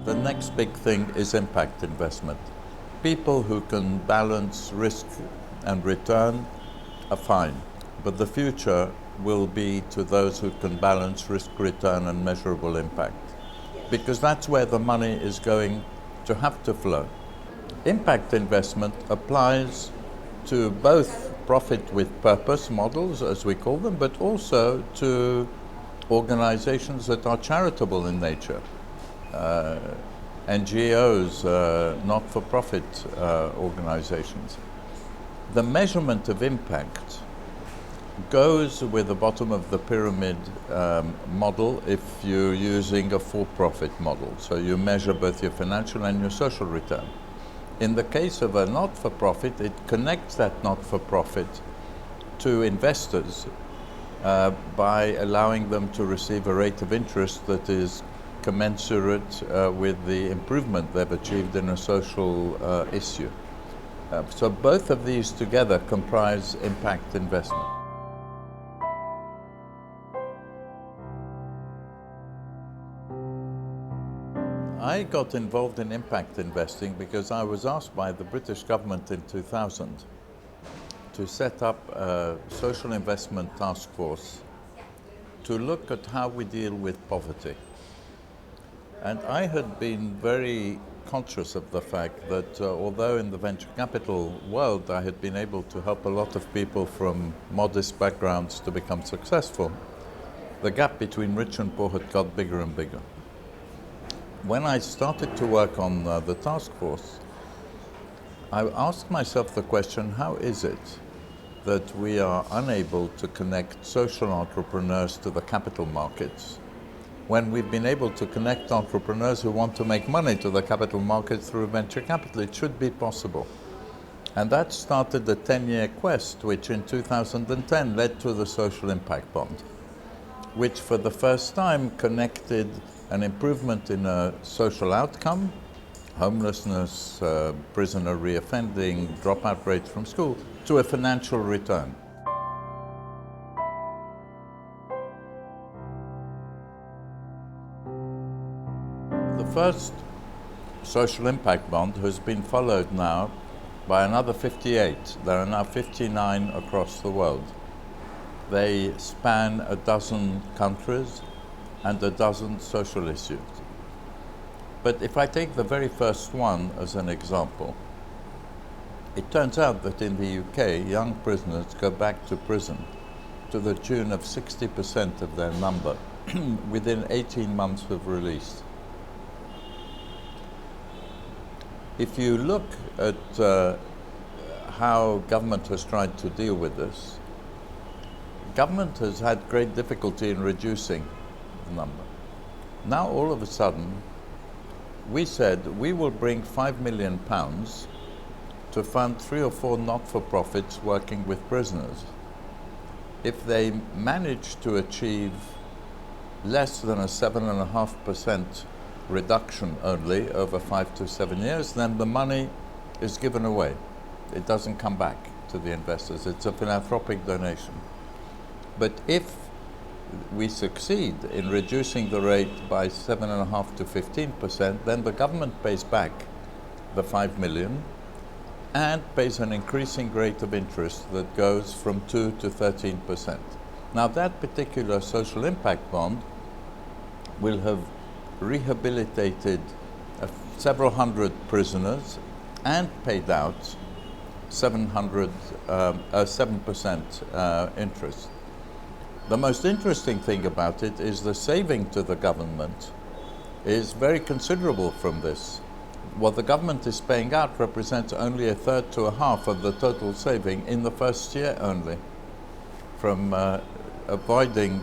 The next big thing is impact investment. People who can balance risk and return are fine, but the future will be to those who can balance risk, return and measurable impact, because that's where the money is going to have to flow. Impact investment applies to both profit with purpose models, as we call them, but also to organizations that are charitable in nature. NGOs, not-for-profit organizations. The measurement of impact goes with the bottom of the pyramid model if you're using a for-profit model. So you measure both your financial and your social return. In the case of a not-for-profit, it connects that not-for-profit to investors by allowing them to receive a rate of interest that is commensurate with the improvement they've achieved in a social issue. So both of these together comprise impact investment. I got involved in impact investing because I was asked by the British government in 2000 to set up a social investment task force to look at how we deal with poverty. And I had been very conscious of the fact that although in the venture capital world I had been able to help a lot of people from modest backgrounds to become successful, the gap between rich and poor had got bigger and bigger. When I started to work on the task force, I asked myself the question, how is it that we are unable to connect social entrepreneurs to the capital markets when we've been able to connect entrepreneurs who want to make money to the capital markets through venture capital? It should be possible. And that started a 10-year quest, which in 2010 led to the Social Impact Bond, which for the first time connected an improvement in a social outcome, homelessness, prisoner reoffending, dropout rates from school, to a financial return. The first social impact bond has been followed now by another 58. There are now 59 across the world. They span a dozen countries and a dozen social issues. But if I take the very first one as an example, it turns out that in the UK, young prisoners go back to prison to the tune of 60% of their number within 18 months of release. If you look at how government has tried to deal with this, government has had great difficulty in reducing the number. Now all of a sudden, we said we will bring £5 million to fund 3 or 4 not-for-profits working with prisoners. If they manage to achieve less than a 7.5% reduction only over 5 to 7 years, then the money is given away. It doesn't come back to the investors. It's a philanthropic donation. But if we succeed in reducing the rate by 7.5 to 15%, then the government pays back the 5 million and pays an increasing rate of interest that goes from 2 to 13%. Now that particular social impact bond will have rehabilitated several hundred prisoners and paid out 7% interest. The most interesting thing about it is the saving to the government is very considerable from this. What the government is paying out represents only a third to a half of the total saving in the first year only from avoiding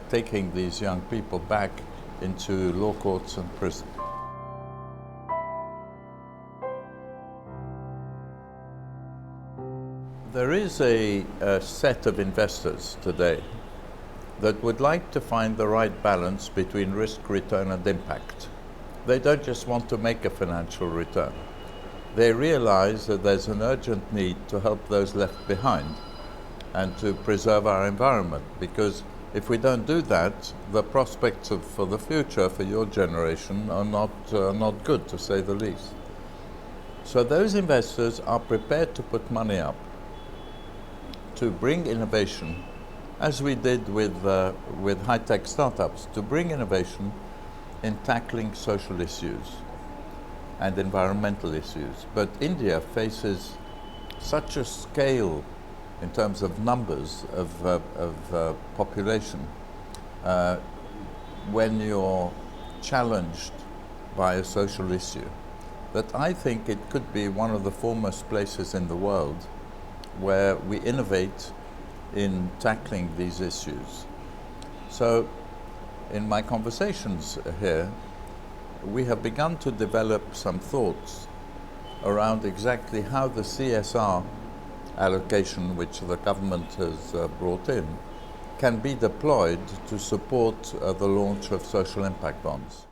taking these young people back into law courts and prison. There is a set of investors today that would like to find the right balance between risk, return and impact. They don't just want to make a financial return. They realize that there's an urgent need to help those left behind and to preserve our environment, because If we don't do that, the prospects for the future, for your generation, are not good, to say the least. So those investors are prepared to put money up to bring innovation, as we did with high-tech startups, to bring innovation in tackling social issues and environmental issues. But India faces such a scale in terms of numbers of population when you're challenged by a social issue, that I think it could be one of the foremost places in the world where we innovate in tackling these issues. So in my conversations here, we have begun to develop some thoughts around exactly how the CSR allocation, which the government has brought in, can be deployed to support the launch of social impact bonds.